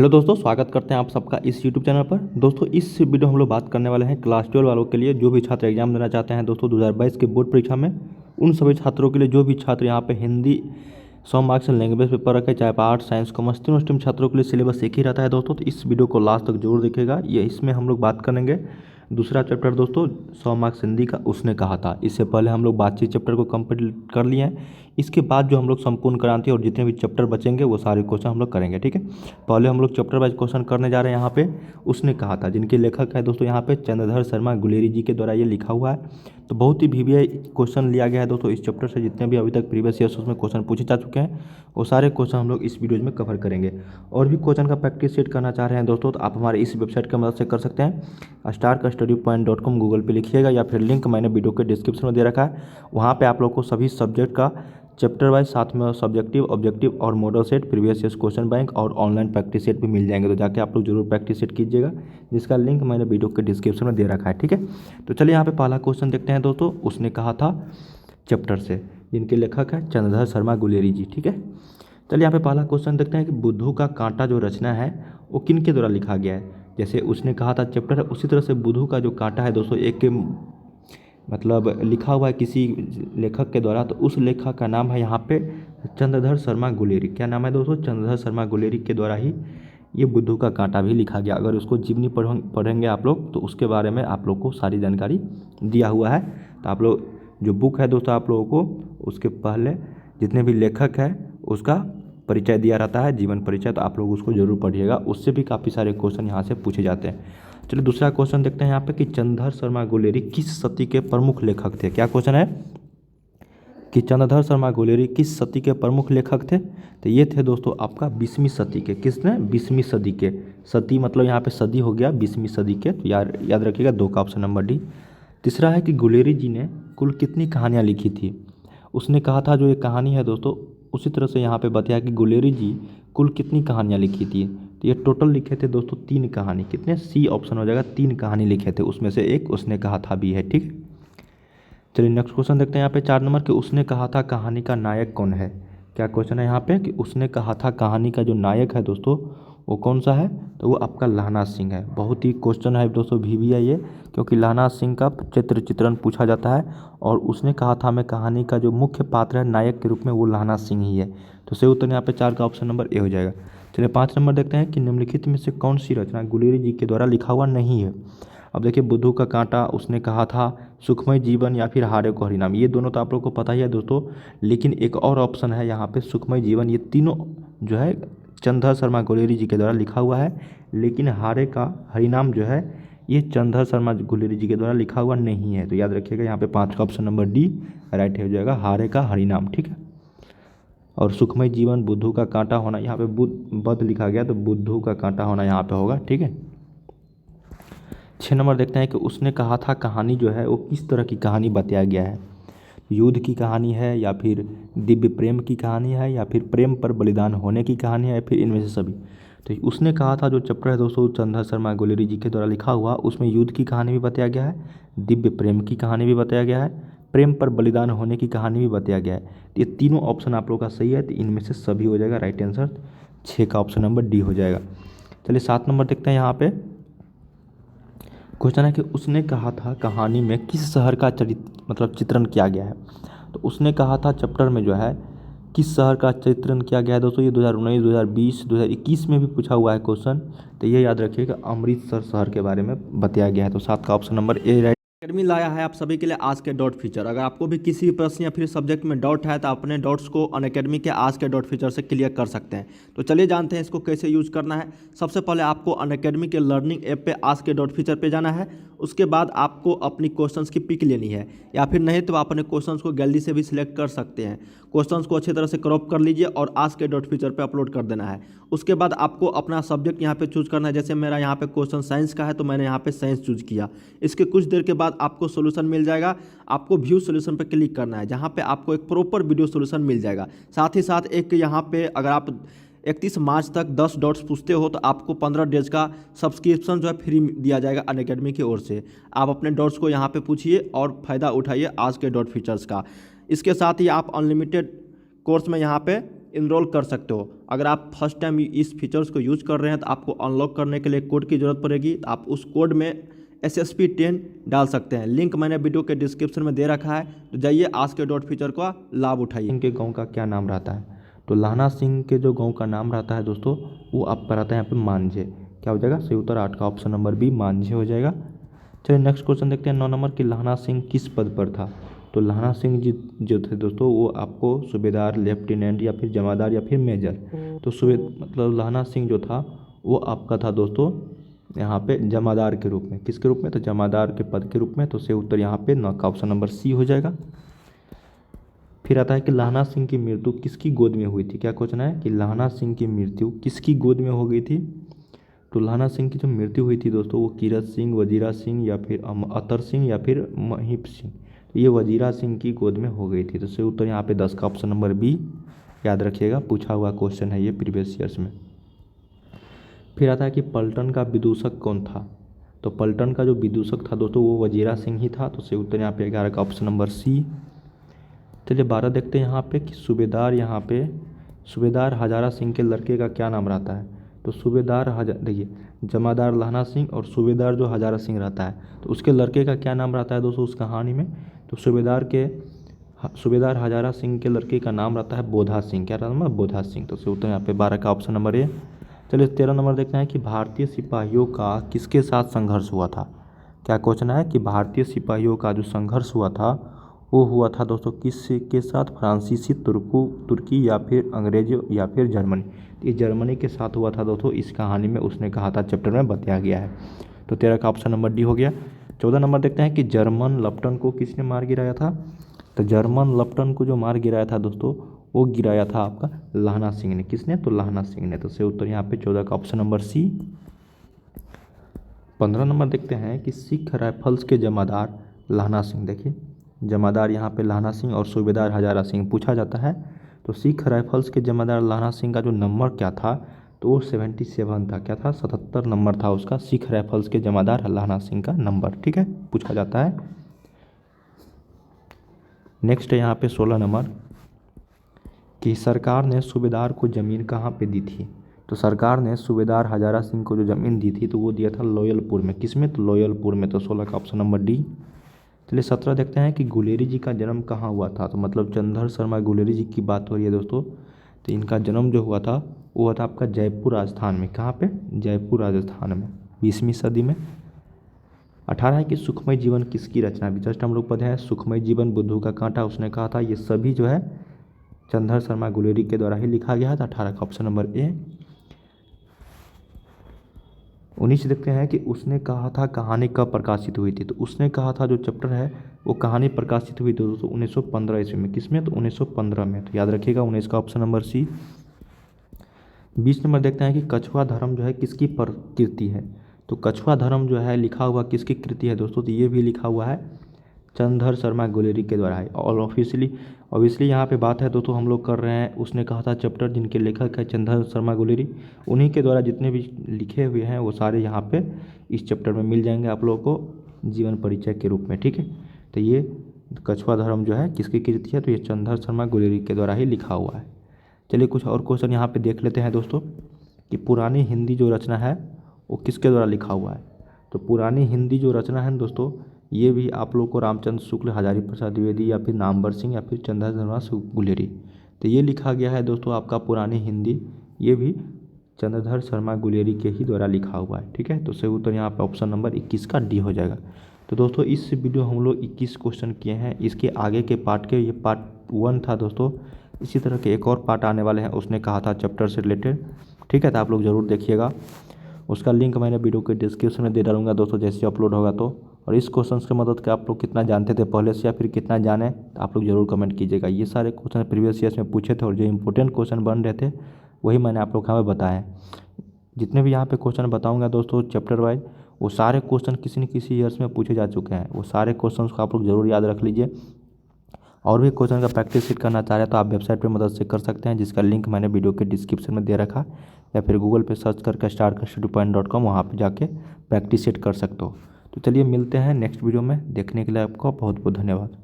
Hello दोस्तों, स्वागत करते हैं आप सबका इस यूट्यूब चैनल पर। दोस्तों इस वीडियो हम लोग बात करने वाले हैं क्लास 12 वालों के लिए जो भी छात्र एग्जाम देना चाहते हैं दोस्तों 2022 के बोर्ड परीक्षा में। उन सभी छात्रों के लिए जो भी छात्र यहाँ पे हिंदी 100 मार्क्स लैंग्वेज पेपर रखे, चाहे आर्ट्स साइंस कॉमर्स तीनों स्ट्रीम छात्रों के लिए सिलेबस एक ही रहता है दोस्तों। तो इस वीडियो को लास्ट तक जरूर देखिएगा। ये इसमें हम लोग बात करेंगे दूसरा चैप्टर दोस्तों 100 मार्क्स हिंदी का, उसने कहा था। इससे पहले हम लोग बातचीत चैप्टर को कंप्लीट कर लिए हैं। इसके बाद जो हम लोग संपूर्ण क्रांति और जितने भी चैप्टर बचेंगे वो सारे क्वेश्चन हम लोग करेंगे, ठीक है। पहले हम लोग चैप्टर वाइज क्वेश्चन करने जा रहे हैं। यहाँ पे उसने कहा था, जिनके लेखक है दोस्तों यहाँ पे चंद्रधर शर्मा गुलेरी जी के द्वारा ये लिखा हुआ है। तो बहुत ही VVI क्वेश्चन लिया गया है दोस्तों इस चैप्टर से। जितने भी अभी तक प्रीवियस ईयर्स उसमें क्वेश्चन पूछे जा चुके हैं वो सारे क्वेश्चन हम लोग इस वीडियो में कवर करेंगे। और भी क्वेश्चन का प्रैक्टिस सेट करना चाह रहे हैं दोस्तों तो आप हमारे इस वेबसाइट की मदद से कर सकते हैं। starkastudypoint.com गूगल पे लिखिएगा या फिर लिंक मैंने वीडियो के डिस्क्रिप्शन में दे रखा है। वहाँ पे आप लोग को सभी सब्जेक्ट का चैप्टर वाइज, साथ में सब्जेक्टिव, ऑब्जेक्टिव और model set, previous years question bank और ऑनलाइन प्रैक्टिस सेट भी मिल जाएंगे। तो जाके आप लोग जरूर प्रैक्टिस सेट कीजिएगा, जिसका लिंक मैंने वीडियो के डिस्क्रिप्शन में दे रखा है, ठीक है। तो चलिए यहाँ पे पहला क्वेश्चन देखते हैं दोस्तों। उसने कहा था चैप्टर से, जिनके लेखक है चंद्रधर शर्मा गुलेरी जी, ठीक है। चलिए यहाँ पे पहला क्वेश्चन देखते हैं कि बुद्धू का कांटा जो रचना है वो किन के द्वारा लिखा गया है। जैसे उसने कहा था चैप्टर है, उसी तरह से बुद्धू का जो कांटा है दोस्तों एक मतलब लिखा हुआ है किसी लेखक के द्वारा। तो उस लेखक का नाम है यहाँ पे चंद्रधर शर्मा गुलेरी। क्या नाम है दोस्तों? चंद्रधर शर्मा गुलेरी के द्वारा ही ये बुद्धू का कांटा भी लिखा गया। अगर उसको जीवनी पढ़ेंगे आप लोग तो उसके बारे में आप लोग को सारी जानकारी दिया हुआ है। तो आप लोग जो बुक है दोस्तों आप लोगों को उसके पहले जितने भी लेखक है उसका परिचय दिया रहता है, जीवन परिचय। तो आप लोग उसको जरूर पढ़िएगा, उससे भी काफ़ी सारे क्वेश्चन यहाँ से पूछे जाते हैं। चलिए दूसरा क्वेश्चन देखते हैं यहाँ पे कि चंद्रधर शर्मा गुलेरी किस सदी के प्रमुख लेखक थे। क्या क्वेश्चन है कि चंद्रधर शर्मा गुलेरी किस सदी के प्रमुख लेखक थे। तो ये थे दोस्तों आपका 20वीं सदी के। किसने? 20वीं सदी के। सदी मतलब यहाँ पे सदी हो गया, 20वीं सदी के। तो याद रखिएगा, 2 का ऑप्शन नंबर डी। तीसरा है कि गुलेरी जी ने कुल कितनी कहानियाँ लिखी थी। उसने कहा था जो ये कहानी है दोस्तों, उसी तरह से यहाँ पे बताया कि गुलेरी जी कुल कितनी कहानियाँ लिखी थी। तो ये टोटल लिखे थे दोस्तों 3 कहानी। कितने? सी ऑप्शन हो जाएगा, 3 कहानी लिखे थे, उसमें से एक उसने कहा था भी है, ठीक है। चलिए नेक्स्ट क्वेश्चन देखते हैं यहाँ पे 4 नंबर कि उसने कहा था कहानी का नायक कौन है। क्या क्वेश्चन है यहाँ पे कि उसने कहा था कहानी का जो नायक है दोस्तों वो कौन सा है। तो वो आपका लहना सिंह है। बहुत ही क्वेश्चन है दोस्तों VVI ये, क्योंकि लहना सिंह का चित्रण पूछा जाता है। और उसने कहा था मैं कहानी का जो मुख्य पात्र है नायक के रूप में वो लहना सिंह ही है। तो सही उत्तर यहाँ पे 4 का ऑप्शन नंबर ए हो जाएगा। चलिए 5 नंबर देखते हैं कि निम्नलिखित में से कौन सी रचना गुलेरी जी के द्वारा लिखा हुआ नहीं है। अब देखिए बुद्धू का कांटा उसने कहा था, सुखमय जीवन या फिर हारे को हरिनाम, ये दोनों तो आप लोग को पता ही है दोस्तों। लेकिन एक और ऑप्शन है यहाँ पे सुखमय जीवन। ये तीनों जो है चंद्रधर शर्मा गुलेरी जी के द्वारा लिखा हुआ है। लेकिन हारे का हरिनाम जो है ये चंद्रधर शर्मा गुलेरी जी के द्वारा लिखा हुआ नहीं है। तो याद रखिएगा यहाँ पे 5 का ऑप्शन नंबर डी राइट हो जाएगा, हारे का हरिनाम, ठीक है। और सुखमय जीवन, बुद्धू का कांटा होना यहाँ पे बद लिखा गया, तो बुद्धू का कांटा होना यहाँ पे होगा, ठीक है। 6 नंबर देखते हैं कि उसने कहा था कहानी जो है वो किस तरह की कहानी बताया गया है। युद्ध की कहानी है या फिर दिव्य प्रेम की कहानी है या फिर प्रेम पर बलिदान होने की कहानी है या फिर इनमें से सभी। तो उसने कहा था जो चैप्टर है दोस्तों चंद्रधर शर्मा गुलेरी जी के द्वारा लिखा हुआ, उसमें युद्ध की कहानी भी बताया गया है, दिव्य प्रेम की कहानी भी बताया गया है, प्रेम पर बलिदान होने की कहानी भी बताया गया है। तो ये तीनों ऑप्शन आप लोग का सही है। तो इनमें से सभी हो जाएगा राइट आंसर। 6 का ऑप्शन नंबर डी हो जाएगा। चलिए 7 नंबर देखते हैं यहाँ पे क्वेश्चन है कि उसने कहा था कहानी में किस शहर का चित्रण किया गया है। तो उसने कहा था चैप्टर में जो है किस शहर का चित्रण किया गया है दोस्तों। ये 2019, 2020, 2021 में भी पूछा हुआ है क्वेश्चन। तो ये याद रखिएगा अमृतसर शहर के बारे में बताया गया है। तो 7 का option number A right. Academy लाया है आप सभी के लिए आज के डॉट फीचर। अगर आपको भी किसी भी प्रश्न या फिर सब्जेक्ट में डाउट है तो अपने डाउट्स को अनअकैडमी के आज के डॉट फीचर से क्लियर कर सकते हैं। तो चलिए जानते हैं इसको कैसे यूज़ करना है। सबसे पहले आपको अनअकैडमी के लर्निंग ऐप पे आज के डॉट फीचर पे जाना है। उसके बाद आपको अपनी क्वेश्चंस की पिक लेनी है, या फिर नहीं तो आप अपने क्वेश्चंस को गैलरी से भी सिलेक्ट कर सकते हैं। क्वेश्चंस को अच्छी तरह से क्रॉप कर लीजिए और आज के डॉट फीचर पे अपलोड कर देना है। उसके बाद आपको अपना सब्जेक्ट यहाँ पे चूज करना है। जैसे मेरा यहाँ पे क्वेश्चन साइंस का है तो मैंने यहाँ पे साइंस चूज किया। इसके कुछ देर के बाद आपको सोल्यूशन मिल जाएगा। आपको व्यू सोल्यूशन पर क्लिक करना है, जहाँ पे आपको एक प्रॉपर वीडियो सोल्यूशन मिल जाएगा। साथ ही साथ एक यहाँ पे अगर आप 31 मार्च तक 10 डॉट्स पूछते हो तो आपको 15 डेज का सब्सक्रिप्शन जो है फ्री दिया जाएगा अनअकैडमी की ओर से। आप अपने डॉट्स को यहाँ पे पूछिए और फ़ायदा उठाइए आज के डॉट फीचर्स का। इसके साथ ही आप अनलिमिटेड कोर्स में यहाँ पे इनरोल कर सकते हो। अगर आप फर्स्ट टाइम इस फीचर्स को यूज कर रहे हैं तो आपको अनलॉक करने के लिए कोड की ज़रूरत पड़ेगी। तो आप उस कोड में SSP10 डाल सकते हैं। लिंक मैंने वीडियो के डिस्क्रिप्शन में दे रखा है, तो जाइए आज के डॉट फीचर का लाभ उठाइए। इनके गांव का क्या नाम रहता है? तो लाना सिंह के जो गांव का नाम रहता है दोस्तों, वो आपका रहता है यहाँ पे मांझे। क्या हो जाएगा? सही उत्तर 8 का ऑप्शन नंबर बी मांझे हो जाएगा। चलिए नेक्स्ट क्वेश्चन देखते हैं 9 नंबर की लाना सिंह किस पद पर था? तो लाना सिंह जी जो थे दोस्तों, वो आपको सूबेदार, लेफ्टिनेंट या फिर जमादार या फिर मेजर। तो मतलब लाना सिंह जो था वो आपका था दोस्तों यहाँ पे जमादार के रूप में। किसके रूप में? तो जमादार के पद के रूप में। तो सही उत्तर यहाँ पे 9 का ऑप्शन नंबर सी हो जाएगा। फिर आता है कि लाना सिंह की मृत्यु किसकी गोद में हुई थी? क्या क्वेश्चन है कि लाना सिंह की मृत्यु किसकी गोद में हो गई थी? तो लाना सिंह की जो मृत्यु हुई थी दोस्तों, वो कीरत सिंह, वजीरा सिंह या फिर अतर सिंह या फिर महिप सिंह। तो ये वजीरा सिंह की गोद में हो गई थी। तो सही उत्तर यहाँ पे 10 का ऑप्शन नंबर बी याद रखिएगा, पूछा हुआ क्वेश्चन है ये प्रीवियस ईयर्स में। फिर आता है कि पलटन का विदूषक कौन था? तो पलटन का जो विदूषक था दोस्तों वो वजीरा सिंह ही था। तो सही उत्तर यहाँ पे 11 का ऑप्शन नंबर सी। चलिए 12 देखते हैं यहाँ पे कि सूबेदार, यहाँ पे सूबेदार हजारा सिंह के लड़के का क्या नाम रहता है? तो सूबेदार देखिए, जमादार लाना सिंह और सूबेदार जो हजारा सिंह रहता है, तो उसके लड़के का क्या नाम रहता है दोस्तों उस कहानी में? तो सूबेदार हजारा सिंह के लड़के का नाम रहता है बोधा सिंह। क्या नाम है? बोधा सिंह। तो सही उत्तर यहाँ पे 12 का ऑप्शन नंबर ए। चलिए 13 नंबर देखते हैं कि भारतीय सिपाहियों का किसके साथ संघर्ष हुआ था? क्या क्वेश्चन है कि भारतीय सिपाहियों का जो संघर्ष हुआ था वो हुआ था दोस्तों किसके साथ? फ्रांसीसी, तुर्की या फिर अंग्रेज या फिर जर्मनी। तो ये जर्मनी के साथ हुआ था दोस्तों, इस कहानी में उसने कहा था, चैप्टर में बताया गया है। तो 13 का ऑप्शन नंबर डी हो गया। 14 नंबर देखते हैं कि जर्मन लप्टन को किसने मार गिराया था? तो जर्मन लप्टन को जो मार गिराया था दोस्तों, वो गिराया था आपका लाना सिंह ने। किसने? तो लाना सिंह ने। तो सही उत्तर यहाँ पे 14 का ऑप्शन नंबर सी। 15 नंबर देखते हैं कि सिख राइफल्स के जमादार लाना सिंह। देखिए जमादार यहाँ पे लाना सिंह और सूबेदार हजारा सिंह पूछा जाता है। तो सिख राइफल्स के जमादार लाना सिंह का जो नंबर क्या था? तो वो 77 था। क्या था? 77 नंबर था उसका, सिख राइफल्स के जमादार लाना सिंह का नंबर। ठीक है, पूछा जाता है। नेक्स्ट है यहाँ पे 16 नंबर कि सरकार ने सूबेदार को ज़मीन कहाँ पे दी थी? तो सरकार ने सूबेदार हजारा सिंह को जो ज़मीन दी थी तो वो दिया था लोयलपुर में। किसमें? तो लोयलपुर में। तो 16 का ऑप्शन नंबर डी। चलिए 17 देखते हैं कि गुलेरी जी का जन्म कहाँ हुआ था? तो मतलब चंद्रधर शर्मा गुलेरी जी की बात हो रही है दोस्तों। तो इनका जन्म जो हुआ था वो हुआ था आपका जयपुर राजस्थान में। कहाँ पे? जयपुर राजस्थान में, 20वीं सदी में। 18 है कि सुखमय जीवन किसकी रचना? अभी जस्ट हम लोग पढ़े हैं सुखमय जीवन बुद्धू का कांटा, उसने कहा था। ये सभी जो है चंद्रधर शर्मा गुलेरी के द्वारा ही लिखा गया है। तो 18 का ऑप्शन नंबर ए। 19 देखते हैं कि उसने कहा था कहानी कब प्रकाशित हुई थी? तो उसने कहा था जो चैप्टर है वो कहानी प्रकाशित हुई थी दोस्तों 1915 ईस्वी में। किसमें? तो 1915 में। तो याद रखिएगा 19 का ऑप्शन नंबर सी। 20 नंबर देखते हैं कि कछुआ धर्म जो है किसकी प्रकृति है? तो कछुआ धर्म जो है लिखा हुआ किसकी कृति है दोस्तों? तो ये भी लिखा हुआ है चंद्रधर शर्मा गुलेरी के द्वारा है। और ऑब्वियसली यहाँ पे बात है दोस्तों हम लोग कर रहे हैं उसने कहा था चैप्टर, जिनके लेखक है चंद्रधर शर्मा गुलेरी, उन्हीं के द्वारा जितने भी लिखे हुए हैं वो सारे यहाँ पे इस चैप्टर में मिल जाएंगे आप लोगों को जीवन परिचय के रूप में। ठीक है, तो ये कछुआ धर्म जो है किसकी कृति है? तो ये चंद्रधर शर्मा गुलेरी के द्वारा ही लिखा हुआ है। चलिए कुछ और क्वेश्चन यहाँ पे देख लेते हैं दोस्तों कि पुरानी हिंदी जो रचना है वो किसके द्वारा लिखा हुआ है? तो पुरानी हिंदी जो रचना है दोस्तों ये भी आप लोग को रामचंद्र शुक्ल, हजारी प्रसाद द्विवेदी या फिर नामवर सिंह या फिर चंद्रधर शर्मा गुलेरी, तो ये लिखा गया है दोस्तों आपका पुरानी हिंदी, ये भी चंद्रधर शर्मा गुलेरी के ही द्वारा लिखा हुआ है। ठीक है, तो सही उत्तर यहाँ पे ऑप्शन नंबर 21 का डी हो जाएगा। तो दोस्तों इस वीडियो हम लोग 21 क्वेश्चन किए हैं। इसके आगे के पार्ट के, ये पार्ट 1 था दोस्तों, इसी तरह के एक और पार्ट आने वाले हैं, उसने कहा था चैप्टर से रिलेटेड। ठीक है, तो आप लोग ज़रूर देखिएगा, उसका लिंक मैंने वीडियो के डिस्क्रिप्शन में दे डालूंगा दोस्तों जैसे अपलोड होगा तो। और इस क्वेश्चन की मदद के आप लोग कितना जानते थे पहले से या फिर कितना जाने, तो आप लोग ज़रूर कमेंट कीजिएगा। ये सारे क्वेश्चन प्रीवियस ईयर्स में पूछे थे और जो इंपॉर्टेंट क्वेश्चन बन रहे थे वही मैंने आप लोग को हमें बताए। जितने भी यहाँ पे क्वेश्चन बताऊँगा दोस्तों चैप्टर वाइज, वो सारे क्वेश्चन किसी न किसी ईयर्स में पूछे जा चुके हैं। वो सारे क्वेश्चन को आप लोग ज़रूर याद रख लीजिए। और भी क्वेश्चन का प्रैक्टिस शीट करना चाह रहे हैं तो आप वेबसाइट पर मदद से कर सकते हैं, जिसका लिंक मैंने वीडियो के डिस्क्रिप्शन में दे रखा, या फिर गूगल पे सर्च करके starkstudypoint.com वहाँ पे जाके प्रैक्टिस शीट कर सकते हो। तो चलिए मिलते हैं नेक्स्ट वीडियो में, देखने के लिए आपका बहुत बहुत धन्यवाद।